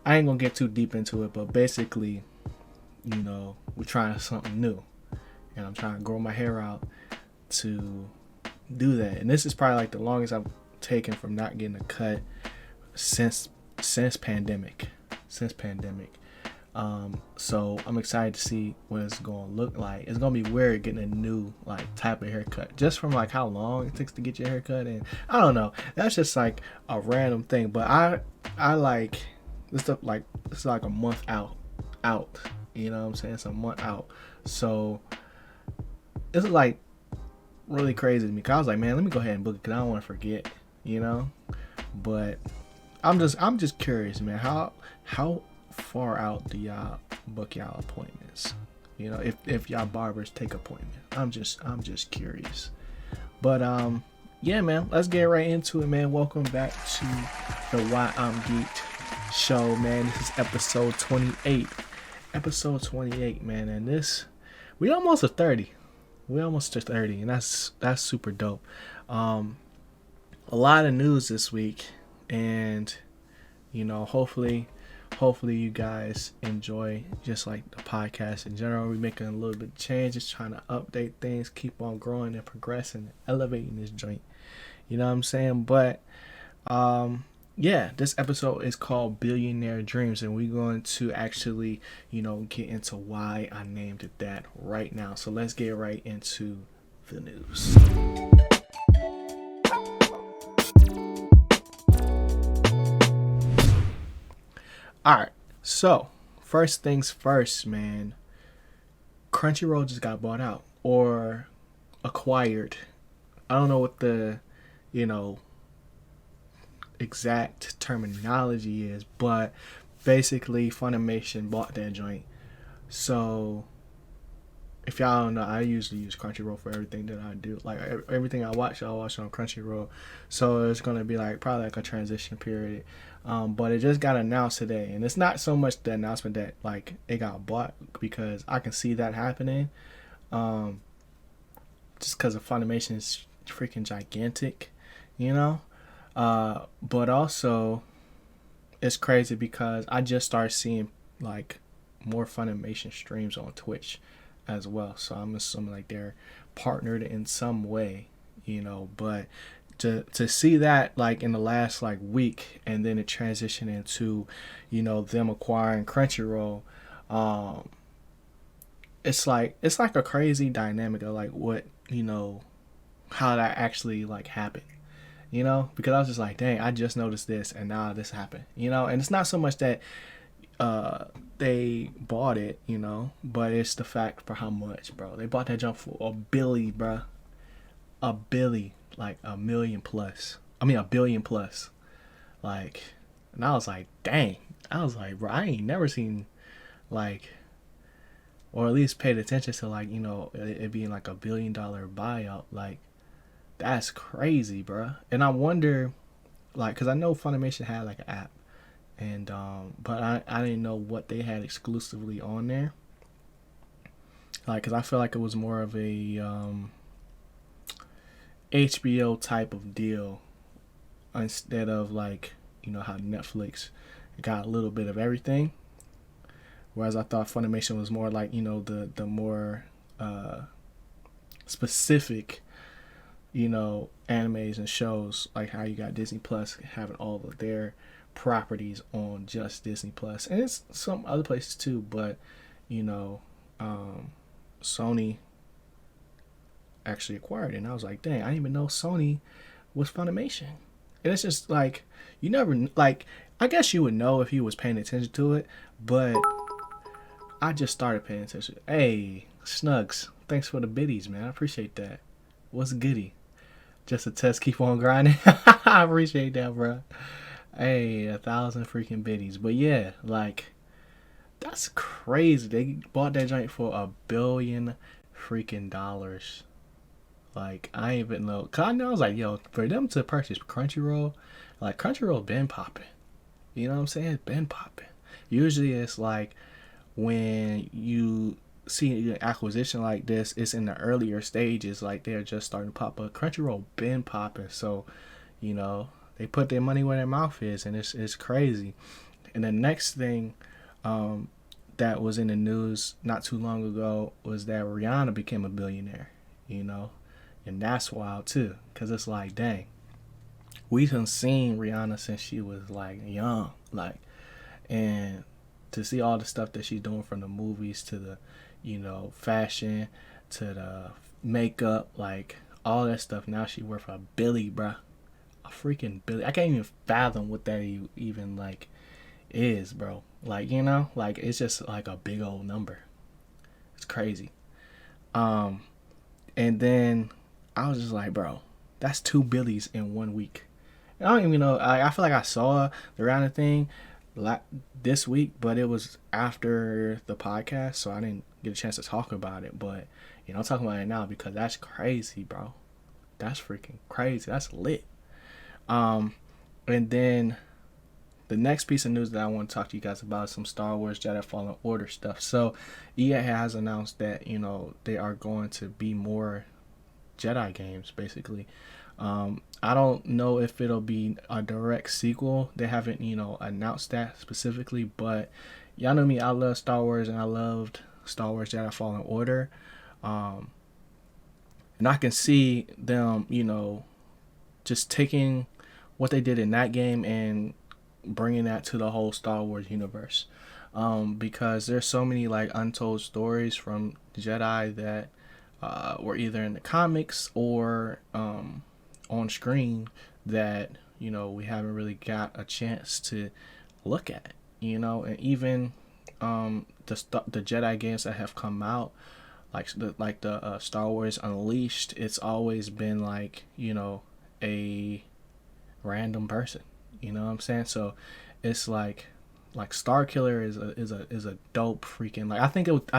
I ain't gonna get too deep into it, but basically, we're trying something new, and I'm trying to grow my hair out to do that. And this is probably like the longest I've taken from not getting a cut since pandemic. Since pandemic. So I'm excited to see what it's gonna look like. It's gonna be weird getting a new like type of haircut just from like how long it takes to get your haircut, and I don't know. That's just like a random thing. But I like this stuff like it's like a month out. You know what I'm saying? It's a month out. So it's like really crazy to me. Cause I was like, man, let me go ahead and book it because I don't want to forget. You know. But I'm just curious, man. How far out do y'all book y'all appointments? If y'all barbers take appointments. I'm just curious. But yeah, man, let's get right into it, man. Welcome back to the Why I'm Geeked show, man. This is episode 28. Episode 28, man, and we almost to 30. We almost to 30, and that's super dope. A lot of news this week, and hopefully you guys enjoy just like the podcast in general. We're making a little bit of changes, trying to update things, keep on growing and progressing, elevating this joint. You know what I'm saying? But yeah, this episode is called Billionaire Dreams, and we're going to actually get into why I named it that right now. So let's get right into the news. Alright, so first things first, man. Crunchyroll just got bought out or acquired. I don't know what the, exact terminology is, but basically Funimation bought that joint. So if y'all don't know, I usually use Crunchyroll for everything that I do. Like everything I watch on Crunchyroll. So it's gonna be like probably like a transition period. But it just got announced today, and it's not so much the announcement that like it got bought, because I can see that happening. Just because of Funimation is freaking gigantic, But also it's crazy because I just started seeing like more Funimation streams on Twitch as well. So I'm assuming like they're partnered in some way, but to see that like in the last like week, and then it transitioned into them acquiring Crunchyroll, it's like a crazy dynamic of like what how that actually like happened, because I was just like, dang, I just noticed this and now this happened, and it's not so much that they bought it, but it's the fact for how much, bro. They bought that jump for $1 billion, bro. $1 billion, like $1 million plus. I mean $1 billion plus. Like, and I was like, dang. I was like, bro, I ain't never seen like, or at least paid attention to like, it being like $1 billion buyout. Like, that's crazy, bro. And I wonder, like, cause I know Funimation had like an app. And but I didn't know what they had exclusively on there, like, because I feel like it was more of a HBO type of deal instead of like how Netflix got a little bit of everything, whereas I thought Funimation was more like the more specific animes and shows, like how you got Disney Plus having all of their properties on just Disney Plus, and it's some other places too, but Sony actually acquired it, and I was like, dang, I didn't even know Sony was Funimation. And it's just like, you never, like, I guess you would know if you was paying attention to it, but I just started paying attention. Hey, Snugs, thanks for the biddies, man. I appreciate that. What's goody? Just a test, keep on grinding. I appreciate that, bro. Hey, 1,000 freaking biddies. But yeah, like, that's crazy. They bought that joint for $1 billion freaking dollars. Like, I ain't even know. Cause I know, I was like, yo, for them to purchase Crunchyroll, like, Crunchyroll been popping. You know what I'm saying? It's been popping. Usually it's like when you see an acquisition like this, it's in the earlier stages. Like, they're just starting to pop up. Crunchyroll been popping. So, they put their money where their mouth is, and it's crazy. And the next thing that was in the news not too long ago was that Rihanna became a billionaire, you know, and that's wild too, because it's like, dang, we done seen Rihanna since she was like young, like, and to see all the stuff that she's doing, from the movies to the, you know, fashion to the makeup, like all that stuff. Now she worth a billy, bruh. A freaking billy. I can't even fathom what that even like is, bro. Like, you know, like it's just like a big old number. It's crazy. Um, and then I was just like, bro, that's 2 billies in 1 week. And I don't even know. I feel like I saw the Rihanna thing this week, but it was after the podcast, so I didn't get a chance to talk about it. But you know, I'm talking about it now because that's crazy, bro. That's freaking crazy. That's lit. Um, and then the next piece of news that I want to talk to you guys about is some Star Wars Jedi Fallen Order stuff. So EA has announced that, you know, they are going to be more Jedi games, basically. I don't know if it'll be a direct sequel. They haven't, you know, announced that specifically, but y'all know me, I love Star Wars, and I loved Star Wars Jedi Fallen Order. Um, and I can see them, you know, just taking what they did in that game and bringing that to the whole Star Wars universe. Because there's so many like untold stories from Jedi that were either in the comics or on screen that, you know, we haven't really got a chance to look at. You know, and even the Jedi games that have come out, like the Star Wars Unleashed, it's always been like, you know, a random person. You know what I'm saying? So it's like Star Killer is a dope freaking, like, I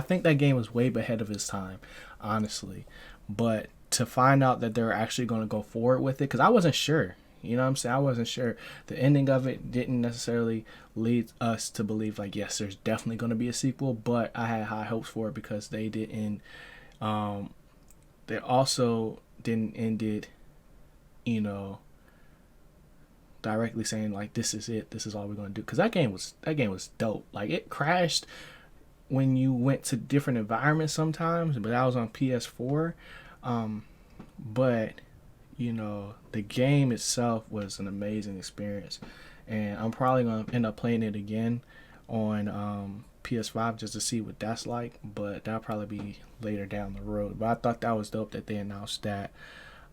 think that game was way ahead of its time, honestly. But to find out that they're actually going to go forward with it, because I wasn't sure. You know what I'm saying? I wasn't sure. The ending of it didn't necessarily lead us to believe like, yes, there's definitely going to be a sequel, but I had high hopes for it because they didn't. They also didn't end it, you know, directly saying like, this is it, this is all we're gonna do, because that game was dope. Like, it crashed when you went to different environments sometimes, but that was on PS4. But you know, the game itself was an amazing experience, and I'm probably gonna end up playing it again on PS5 just to see what that's like, but that'll probably be later down the road. But I thought that was dope that they announced that.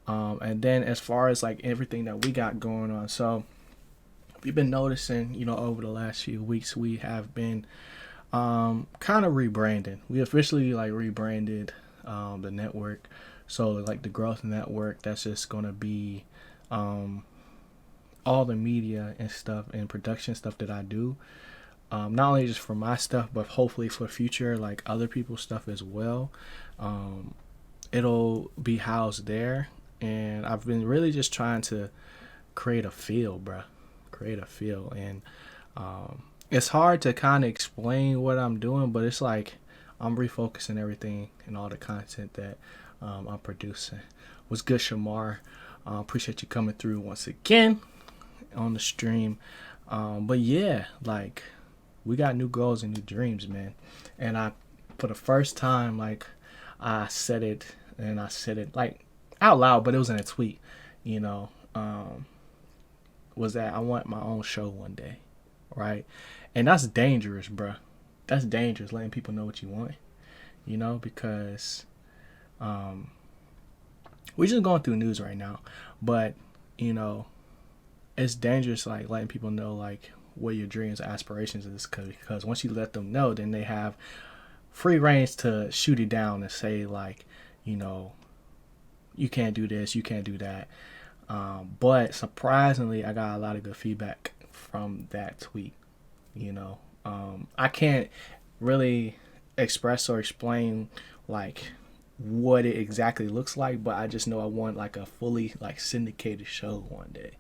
And then as far as like everything that we got going on, so if you've been noticing, you know, over the last few weeks, we have been kind of rebranding. We officially like rebranded the network. So like the Growth Network, that's just gonna be all the media and stuff and production stuff that I do. Not only just for my stuff, but hopefully for future like other people's stuff as well. It'll be housed there, and I've been really just trying to create a feel, bruh. Create a feel, and it's hard to kind of explain what I'm doing, but it's like I'm refocusing everything and all the content that I'm producing. What's good, Shamar? Appreciate you coming through once again on the stream. But yeah, like, we got new goals and new dreams, man. And I, for the first time, like, I said it like out loud, but it was in a tweet, you know, was that I want my own show one day, right? And that's dangerous, bruh. That's dangerous, letting people know what you want, you know, because we're just going through news right now, but, you know, it's dangerous, like, letting people know, like, what your dreams and aspirations is, because once you let them know, then they have free range to shoot it down and say, like, you know, you can't do this, you can't do that. But surprisingly, I got a lot of good feedback from that tweet. You know, I can't really express or explain like what it exactly looks like, but I just know I want like a fully like syndicated show one day.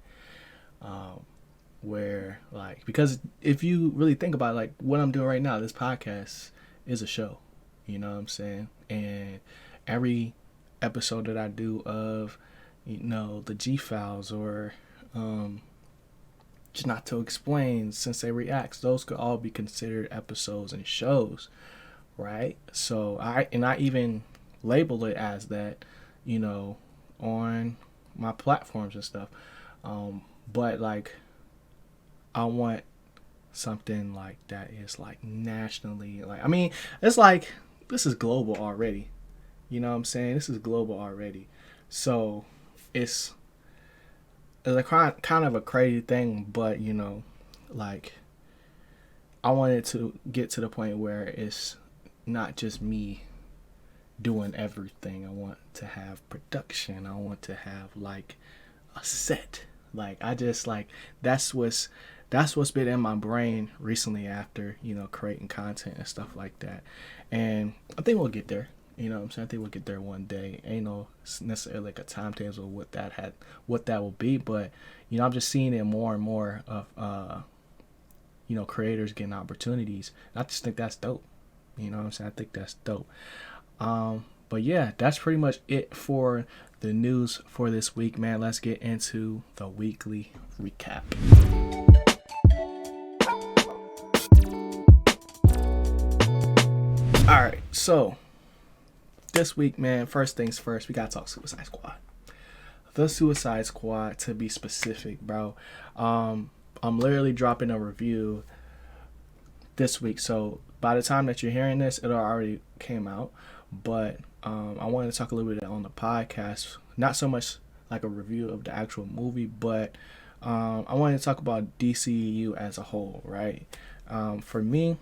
Where like, because if you really think about like what I'm doing right now, this podcast is a show. You know what I'm saying? And every episode that I do of, you know, the G Files or Ginato Explains, Sensei Reacts, those could all be considered episodes and shows, right? So I even label it as that, you know, on my platforms and stuff. But like, I want something like that is like nationally, like, I mean, it's like, this is global already. You know what I'm saying? This is global already. So it's a kind of a crazy thing, but you know, like, I wanted to get to the point where it's not just me doing everything. I want to have production. I want to have like a set. Like, I just like, that's what's been in my brain recently after, you know, creating content and stuff like that. And I think we'll get there. You know what I'm saying? I think we'll get there one day. Ain't no necessarily like a timetable of what that will be, but you know, I'm just seeing it more and more of you know, creators getting opportunities. And I just think that's dope. You know what I'm saying? I think that's dope. But yeah, that's pretty much it for the news for this week, man. Let's get into the weekly recap. All right, so this week, man, first things first, we gotta talk Suicide Squad. The Suicide Squad, to be specific, bro. I'm literally dropping a review this week, so by the time that you're hearing this, it already came out. But I wanted to talk a little bit on the podcast, not so much like a review of the actual movie, but I wanted to talk about DCEU as a whole, right? For me,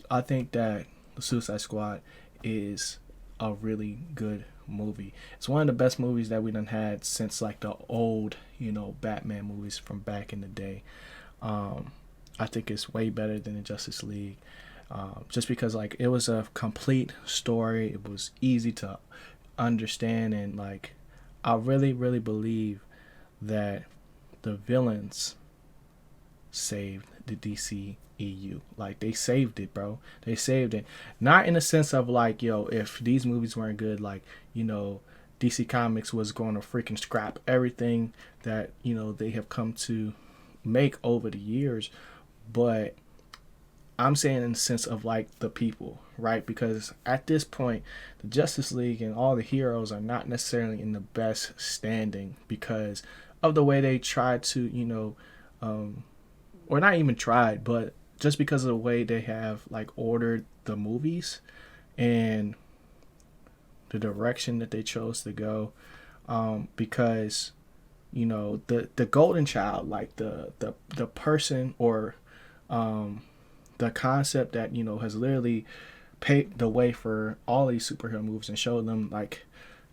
I think that the Suicide Squad is a really good movie. It's one of the best movies that we done had since like the old, you know, Batman movies from back in the day. I think it's way better than the Justice League. Just because like it was a complete story, it was easy to understand, and like I really believe that the villains saved the DCEU. Like, they saved it, bro. They saved it. Not in the sense of like, yo, if these movies weren't good, like, you know, DC Comics was going to freaking scrap everything that, you know, they have come to make over the years. But I'm saying in the sense of like the people, right? Because at this point, the Justice League and all the heroes are not necessarily in the best standing because of the way they tried to, you know, or not even tried, but just because of the way they have like ordered the movies and the direction that they chose to go. Because, you know, the golden child, like the person or the concept that, you know, has literally paved the way for all these superhero movies and showed them like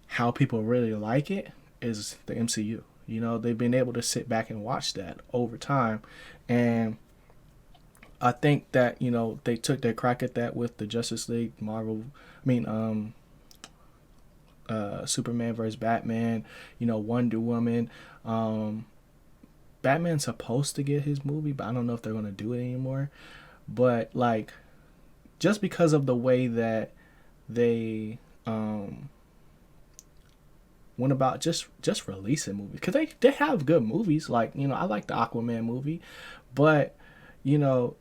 how people really like it, is the MCU. You know, they've been able to sit back and watch that over time. And I think that, you know, they took their crack at that with the Justice League, Superman versus Batman, you know, Wonder Woman. Batman's supposed to get his movie, but I don't know if they're going to do it anymore. But like, just because of the way that they went about just releasing movies, because they have good movies. Like, you know, I like the Aquaman movie, but you know,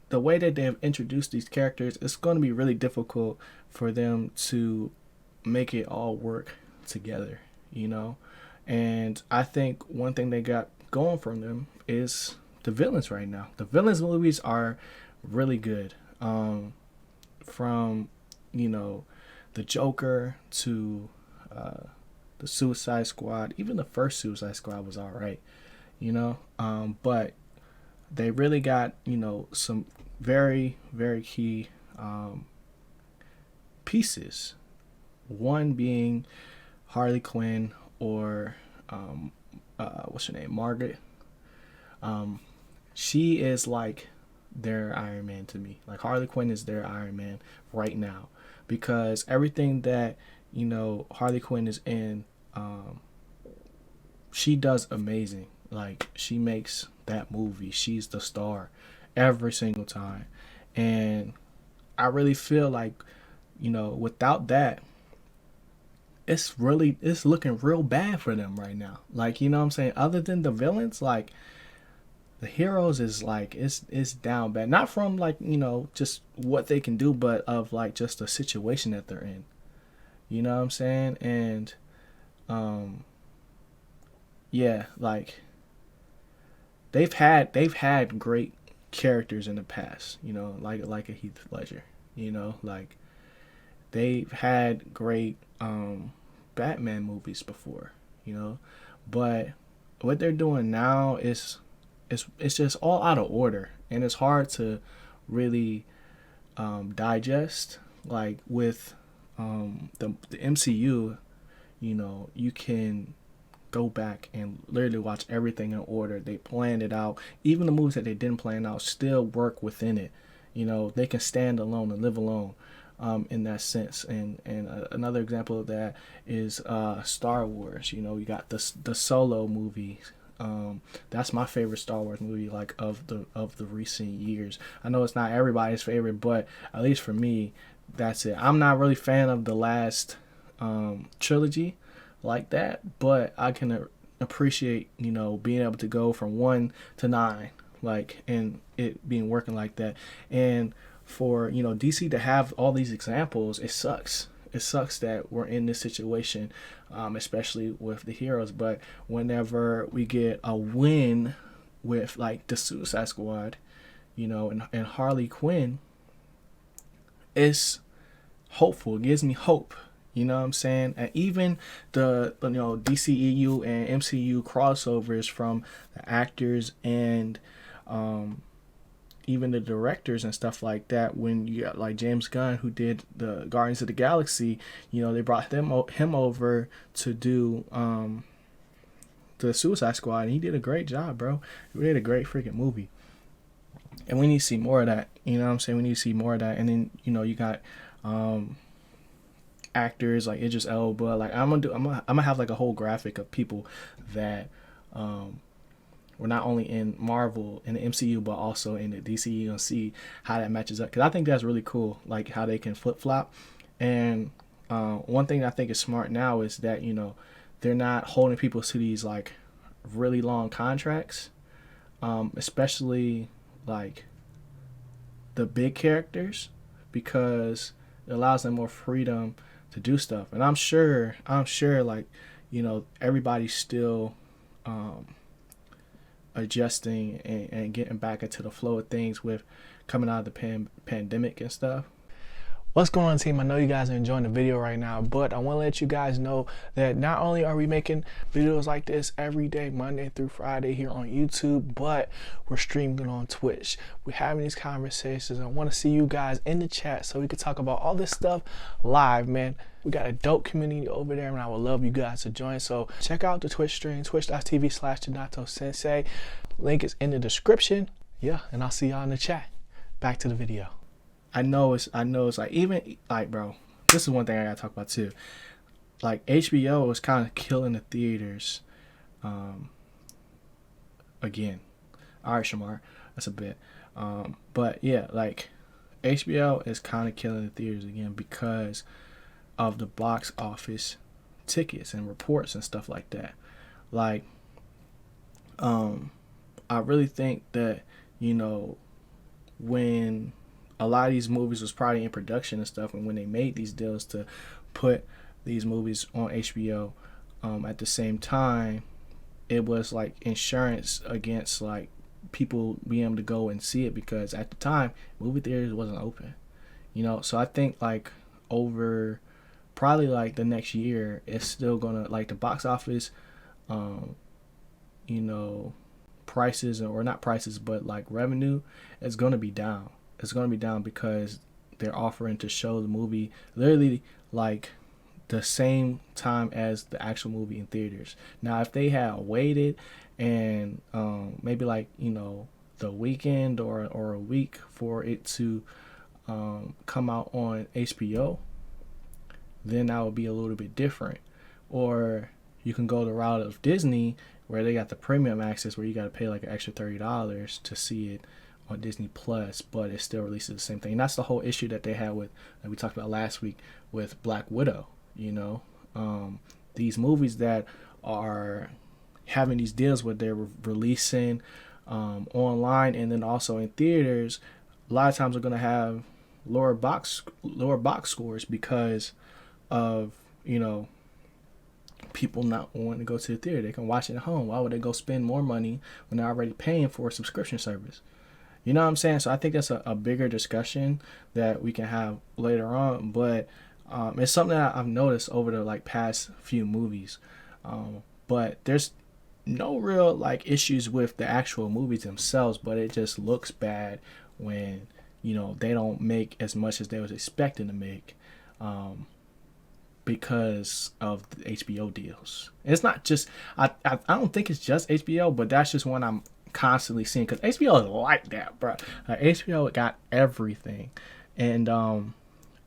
the way that they have introduced these characters, it's going to be really difficult for them to make it all work together, you know. And I think one thing they got going from them is the villains right now. The villains movies are really good. From, you know, the Joker to the Suicide Squad. Even the first Suicide Squad was alright, you know. But they really got, you know, some very key pieces. One being Harley Quinn, or what's her name, Margaret. She is like their Iron Man to me. Like, Harley Quinn is their Iron Man right now, because everything that, you know, Harley Quinn is in, she does amazing. Like, she makes that movie. She's the star every single time. And I really feel like, you know, without that, it's looking real bad for them right now. Like, you know what I'm saying? Other than the villains, like, the Heroes is like it's down bad. Not from like, you know, just what they can do, but of like just the situation that they're in. You know what I'm saying? And yeah, like they've had great characters in the past, you know, like a Heath Ledger, you know, like they've had great Batman movies before, you know, but what they're doing now is it's just all out of order, and it's hard to really digest. Like with the MCU, you know, you can go back and literally watch everything in order. They planned it out. Even the movies that they didn't plan out still work within it. You know, they can stand alone and live alone in that sense. And another example of that is Star Wars. You know, you got the Solo movie. That's my favorite Star Wars movie, like of the recent years. I know it's not everybody's favorite, but at least for me, that's it. I'm not really a fan of the last trilogy like that, but I can appreciate, you know, being able to go from 1 to 9, like, and it being working like that. And for, you know, DC to have all these examples, it sucks. It sucks that we're in this situation, especially with the Heroes. But whenever we get a win with like the Suicide Squad, you know, and Harley Quinn, it's hopeful. It gives me hope. You know what I'm saying? And even the, you know, DCEU and MCU crossovers from the actors and even the directors and stuff like that. When you got like James Gunn, who did the Guardians of the Galaxy, you know, they brought him over to do the Suicide Squad, and he did a great job, bro. He did a great freaking movie. And we need to see more of that. You know what I'm saying? We need to see more of that. And then, you know, you got actors like Idris Elba. Like I'm gonna have like a whole graphic of people that were not only in Marvel in the MCU but also in the DCEU, and see how that matches up, because I think that's really cool, like how they can flip flop. And one thing I think is smart now is that, you know, they're not holding people to these like really long contracts, especially like the big characters, because it allows them more freedom to do stuff. And I'm sure like, you know, everybody's still adjusting and getting back into the flow of things with coming out of the pandemic and stuff. What's going on, team? I know you guys are enjoying the video right now, but I want to let you guys know that not only are we making videos like this every day, Monday through Friday here on YouTube, but we're streaming on Twitch. We're having these conversations. I want to see you guys in the chat so we can talk about all this stuff live, man. We got a dope community over there, and I would love you guys to join. So check out the Twitch stream, twitch.tv/Ginato Sensei. Link is in the description. Yeah, and I'll see y'all in the chat. Back to the video. I know it's like, even like, bro, this is one thing I gotta talk about too. Like HBO was kind of killing the theaters again. All right, Shamar, that's a bit. But yeah, like HBO is kind of killing the theaters again because of the box office tickets and reports and stuff like that. Like, I really think that, you know, when a lot of these movies was probably in production and stuff, and when they made these deals to put these movies on HBO at the same time, it was like insurance against like people being able to go and see it, because at the time movie theaters wasn't open, you know. So I think like over probably like the next year, it's still gonna, like, the box office you know, prices, or not prices, but like revenue, is gonna be down. It's going to be down because they're offering to show the movie literally like the same time as the actual movie in theaters. Now, if they had waited and maybe like, you know, the weekend or a week for it to come out on HBO, then that would be a little bit different. Or you can go the route of Disney, where they got the premium access, where you got to pay like an extra $30 to see it on Disney Plus, but it still releases the same thing. And that's the whole issue that they had with, like we talked about last week, with Black Widow. You know, these movies that are having these deals where they're releasing online, and then also in theaters, a lot of times are going to have lower box scores because of, people not wanting to go to the theater. They can watch it at home. Why would they go spend more money when they're already paying for a subscription service? You know what I'm saying? So I think that's a bigger discussion that we can have later on. But it's something that I've noticed over the past few movies. But there's no real issues with the actual movies themselves, but it just looks bad when they don't make as much as they was expecting to make. Because of the HBO deals. It's not just I don't think it's just HBO, but that's just one I'm constantly seeing because HBO is like that, bro. HBO got everything, and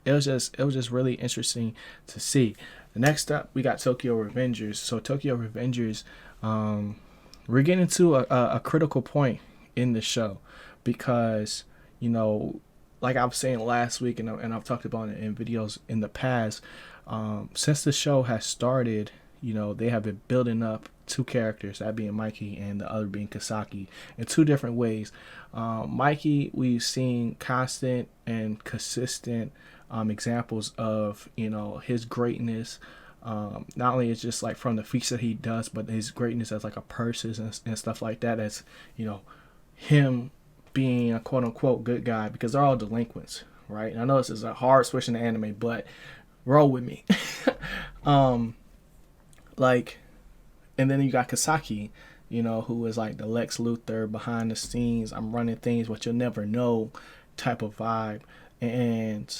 it was just really interesting to see. Next up, we got Tokyo Revengers. So Tokyo Revengers, we're getting to a critical point in the show because like I was saying last week, and I've talked about it in videos in the past. Since the show has started, they have been building up two characters, that being Mikey and the other being Kasaki, in two different ways. Mikey, we've seen constant and consistent examples of his greatness. Not only is just from the feats that he does, but his greatness as a person and stuff like that. As him being a quote unquote good guy, because they're all delinquents, right? And I know this is a hard switch in the anime, but roll with me. And then you got Kasaki, who is the Lex Luthor behind the scenes, I'm running things but you'll never know type of vibe. And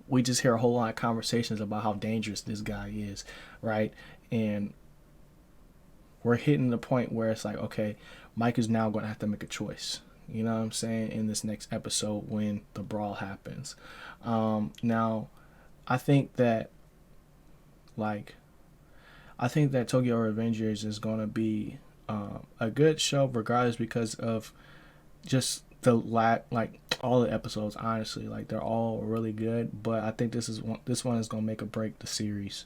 we just hear a whole lot of conversations about how dangerous this guy is, right? And we're hitting the point where it's okay, Mike is now going to have to make a choice. You know what I'm saying? In this next episode when the brawl happens. Now, I think that Tokyo Revengers is going to be a good show regardless because of just the all the episodes, honestly. They're all really good, but I think this one is going to make or break the series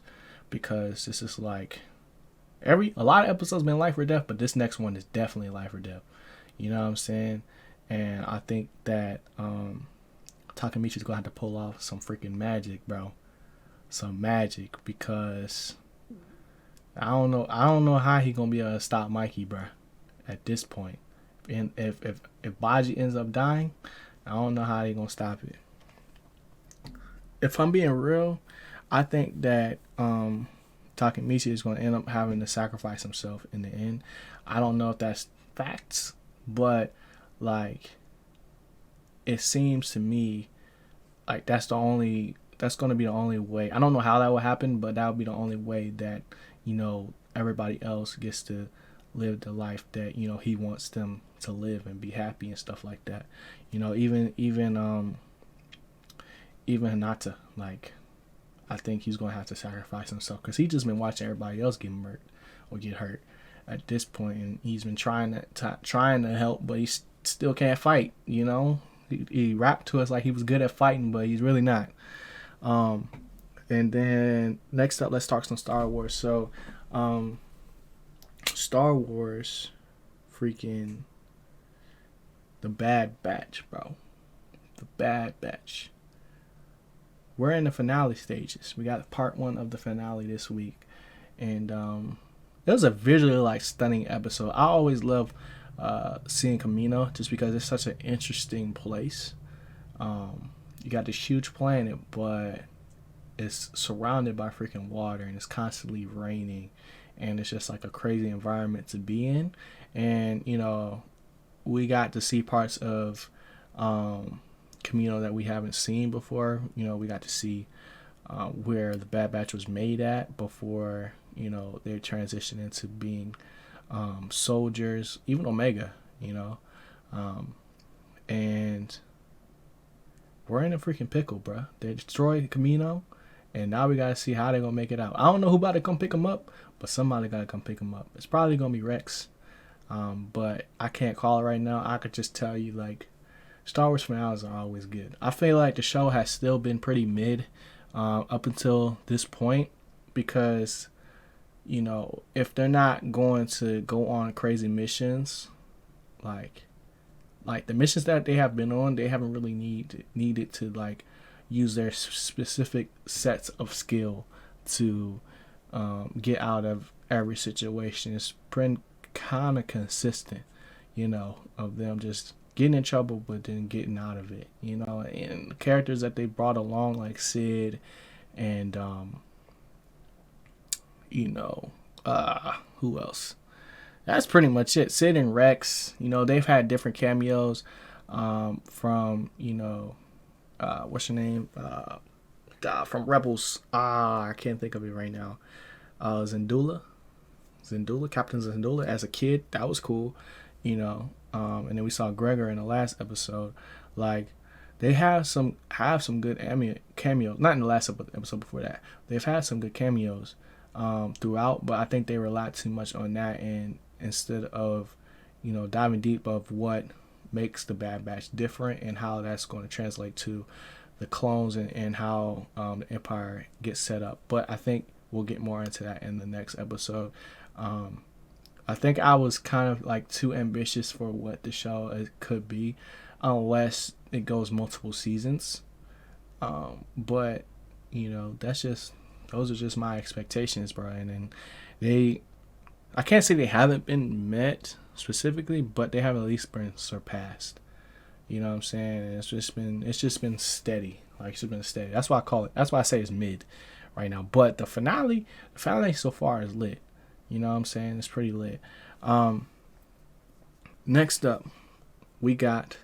because this is a lot of episodes been life or death, but this next one is definitely life or death. You know what I'm saying? And I think that Takemichi's going to have to pull off some freaking magic, bro. Some magic, because I don't know how he gonna be able to stop Mikey, bro, at this point. And if Baji ends up dying, I don't know how they gonna stop it. If I'm being real, I think that Takemichi is gonna end up having to sacrifice himself in the end. I don't know if that's facts, but it seems to me that's going to be the only way. I don't know how that will happen, but that would be the only way that everybody else gets to live the life that he wants them to live and be happy and stuff like that. Even Hinata, I think he's going to have to sacrifice himself because he's just been watching everybody else get murked or get hurt at this point, and he's been trying to help, but he still can't fight. He rapped to us like he was good at fighting, but he's really not. And then next up, let's talk some Star Wars. So, Star Wars, freaking The Bad Batch, bro. The Bad Batch. We're in the finale stages. We got part 1 of the finale this week, and it was a visually stunning episode. I always love seeing Kamino just because it's such an interesting place. You got this huge planet, but it's surrounded by freaking water, and it's constantly raining, and it's just a crazy environment to be in. And we got to see parts of Kamino that we haven't seen before. We got to see where the Bad Batch was made at before they transitioned into being soldiers, even Omega, and we're in a freaking pickle, bro. They destroyed Kamino, and now we gotta see how they're gonna make it out. I don't know who about to come pick them up, but somebody gotta come pick them up. It's probably gonna be Rex, but I can't call it right now. I could just tell you, Star Wars finales are always good. I feel like the show has still been pretty mid up until this point because, if they're not going to go on crazy missions, like the missions that they have been on, they haven't really needed to like use their specific sets of skill to get out of every situation. It's been kind of consistent, of them just getting in trouble but then getting out of it, and the characters that they brought along like Sid and who else? That's pretty much it. Sid and Rex, they've had different cameos from, what's her name? From Rebels. I can't think of it right now. Zendula, Captain Zendula as a kid. That was cool, and then we saw Gregor in the last episode. Like, they have some good cameos. Not in the last episode before that. They've had some good cameos throughout, but I think they relied too much on that, and instead of diving deep of what makes the Bad Batch different and how that's going to translate to the clones and how the Empire gets set up. But I think we'll get more into that in the next episode. I think I was kind of like too ambitious for what the show could be, unless it goes multiple seasons. But those are just my expectations, Brian. And I can't say they haven't been met specifically, but they have at least been surpassed. You know what I'm saying? And it's just been steady. Like, it's just been steady. That's why I say it's mid right now. But the finale so far is lit. You know what I'm saying? It's pretty lit. Next up, we got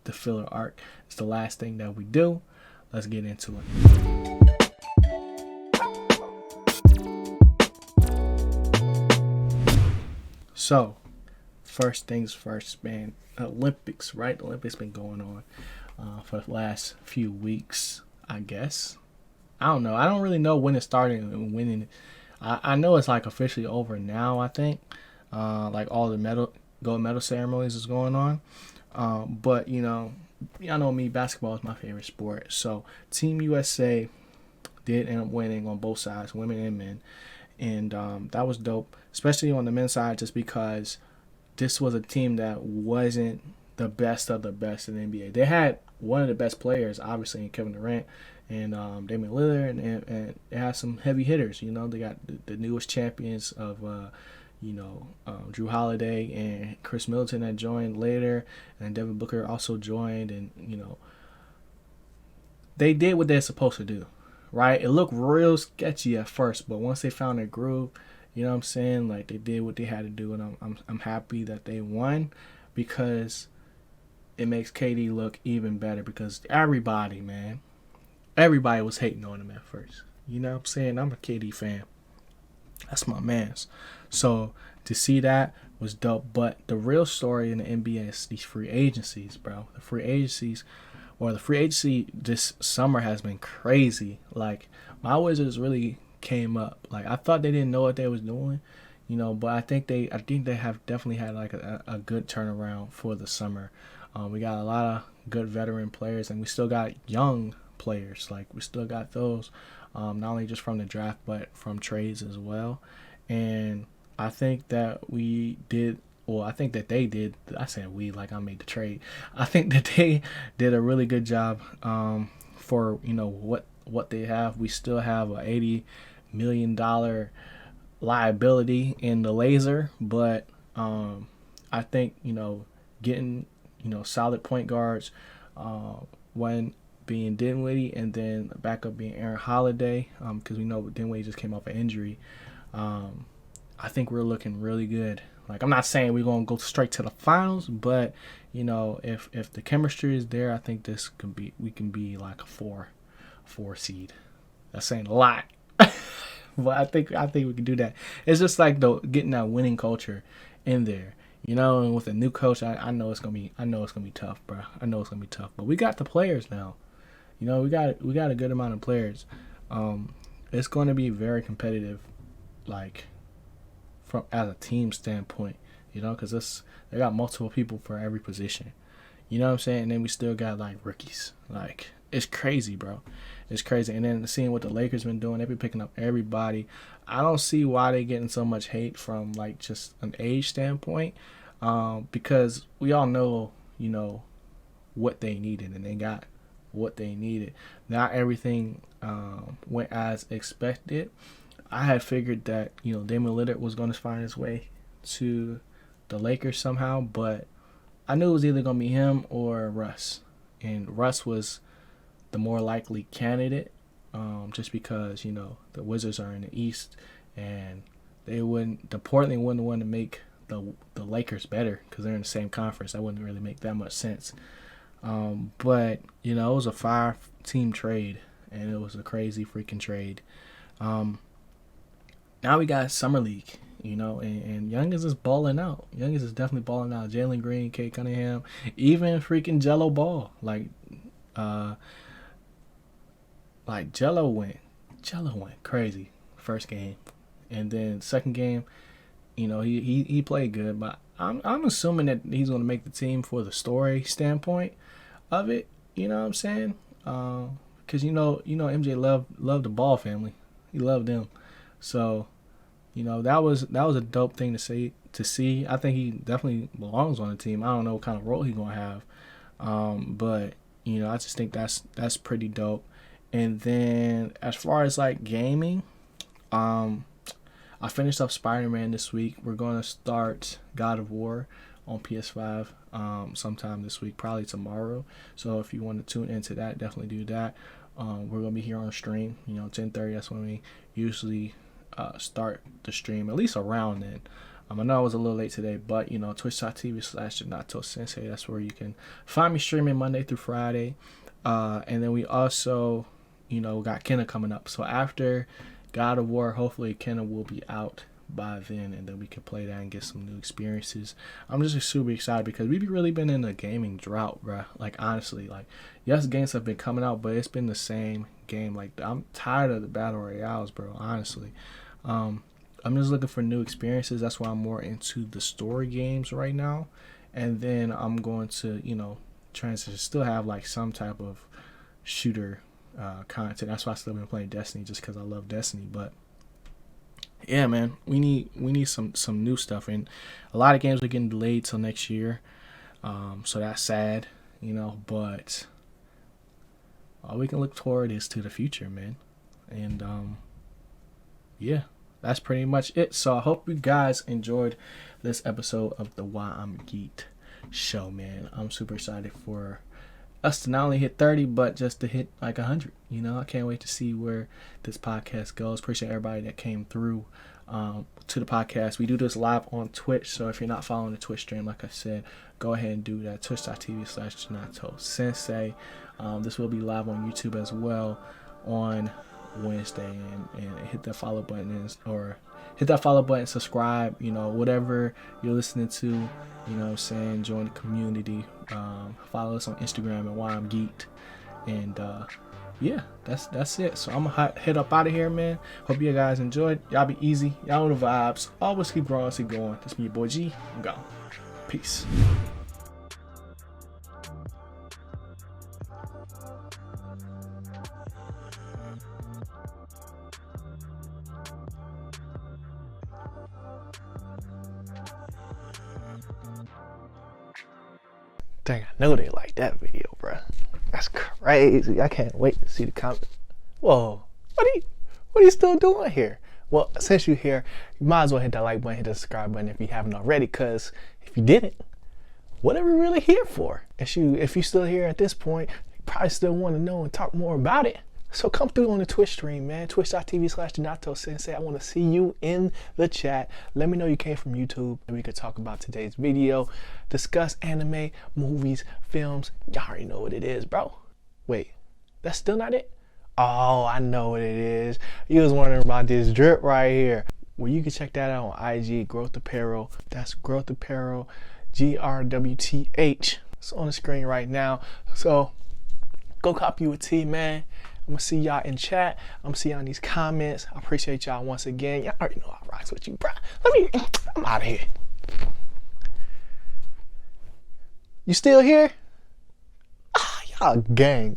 the filler arc. It's the last thing that we do. Let's get into it. So, first things first, man. Olympics, right? The Olympics been going on for the last few weeks, I guess. I don't know. I don't really know when it started and when I know it's like officially over now, I think. Like all the gold medal ceremonies is going on. But y'all know me, basketball is my favorite sport. So Team USA did end up winning on both sides, women and men. And that was dope, especially on the men's side, just because this was a team that wasn't the best of the best in the NBA. They had one of the best players, obviously, in Kevin Durant and Damian Lillard, and they had some heavy hitters. They got the newest champions of, Drew Holiday and Chris Middleton that joined later, and Devin Booker also joined, and, they did what they're supposed to do. Right, it looked real sketchy at first, but once they found their groove, you know what I'm saying? Like, they did what they had to do, and I'm happy that they won, because it makes KD look even better. Because everybody was hating on him at first. You know what I'm saying? I'm a KD fan. That's my man's. So to see that was dope. But the real story in the NBA is these free agencies, bro. The free agency this summer has been crazy. Like, my Wizards really came up. Like, I thought they didn't know what they was doing, but I think they have definitely had like a good turnaround for the summer. We got a lot of good veteran players, and we still got young players. Like, we still got those, not only just from the draft but from trades as well. And I think that I think that they did. I said we, like I made the trade. I think that they did a really good job for what they have. We still have a $80 million liability in the laser, but I think getting solid point guards, one being Dinwiddie and then the backup being Aaron Holiday, because we know Dinwiddie just came off an injury. I think we're looking really good. Like, I'm not saying we're going to go straight to the finals, but, if the chemistry is there, I think we can be like a four seed. That's saying a lot. But I think we can do that. It's just like getting that winning culture in there. And with a new coach, I know it's gonna be tough, bro. I know it's gonna be tough. But we got the players now. We got a good amount of players. It's going to be very competitive, like, from as a team standpoint, because they got multiple people for every position. You know what I'm saying? And then we still got like rookies. Like, it's crazy, bro. It's crazy. And then seeing what the Lakers been doing, they been picking up everybody. I don't see why they getting so much hate from like just an age standpoint. because we all know, you know, what they needed, and they got what they needed. Not everything went as expected. I had figured that, you know, Damian Lillard was going to find his way to the Lakers somehow, but I knew it was either going to be him or Russ. And Russ was the more likely candidate, just because, you know, the Wizards are in the East, and the Portland wouldn't want to make the Lakers better because they're in the same conference. That wouldn't really make that much sense. But, you know, it was a 5-team trade, and it was a crazy freaking trade. Now we got Summer League, you know, and Youngins is balling out. Youngins is definitely balling out. Jalen Green, Kate Cunningham, even freaking Jello Ball. Like Jello went crazy first game, and then second game, you know, he played good. But I'm assuming that he's going to make the team for the story standpoint of it. You know what I'm saying? Because you know MJ loved the Ball family. He loved them. So, you know, that was a dope thing to see. I think he definitely belongs on the team. I don't know what kind of role he's gonna have, but you know, I just think that's pretty dope. And then as far as like gaming, I finished up Spider-Man this week. We're gonna start God of War on PS5 sometime this week, probably tomorrow. So if you want to tune into that, definitely do that. We're gonna be here on stream, you know, 10:30. That's when we usually start the stream, at least around then. I know I was a little late today, but you know, twitch.tv/Ginato Sensei. That's where you can find me streaming Monday through Friday. And then we also, you know, got Kenna coming up. So after God of War, hopefully Kenna will be out by then, and then we can play that and get some new experiences. I'm just super excited because we've really been in a gaming drought, bruh. Like, honestly, like, yes, games have been coming out, but it's been the same game. Like, I'm tired of the battle royales, bro, honestly. I'm just looking for new experiences. That's why I'm more into the story games right now. And then I'm going to, you know, transition, still have like some type of shooter content. That's why I still been playing Destiny, just because I love Destiny. But yeah, man, we need some new stuff, and a lot of games are getting delayed till next year. So that's sad, you know, but all we can look toward is to the future, man. And yeah, that's pretty much it. So I hope you guys enjoyed this episode of the Why I'm Geeked show, man. I'm super excited for us to not only hit 30, but just to hit like 100. You know, I can't wait to see where this podcast goes. Appreciate everybody that came through to the podcast. We do this live on Twitch, so if you're not following the Twitch stream, like I said, go ahead and do that. Twitch.tv/Ginato Sensei. This will be live on YouTube as well on Wednesday, and hit that follow button subscribe, you know, whatever you're listening to, you know what I'm saying, join the community, follow us on Instagram and Why I'm Geeked, and yeah, that's it. So I'm gonna head up out of here, man. Hope you guys enjoyed. Y'all be easy, y'all know the vibes, always keep growing, keep going. That's me, your boy G. I'm gone. Peace. Dang, I know they like that video, bro. That's crazy. I can't wait to see the comment. Whoa, what are you still doing here? Well, since you're here, you might as well hit that like button, hit the subscribe button if you haven't already, because if you didn't, what are we really here for? If you're still here at this point, you probably still want to know and talk more about it. So come through on the Twitch stream, man. Twitch.tv/Ginato Sensei. I want to see you in the chat. Let me know you came from YouTube, and we could talk about today's video, discuss anime, movies, films. Y'all already know what it is, bro. Wait, that's still not it? Oh, I know what it is. You was wondering about this drip right here. Well, you can check that out on IG, Growth Apparel. That's Growth Apparel, GRWTH. It's on the screen right now. So go copy you a tee, man. I'm gonna see y'all in chat. I'm gonna see y'all in these comments. I appreciate y'all once again. Y'all already know I rocks with you, bro. I'm out of here. You still here? Ah, y'all gang.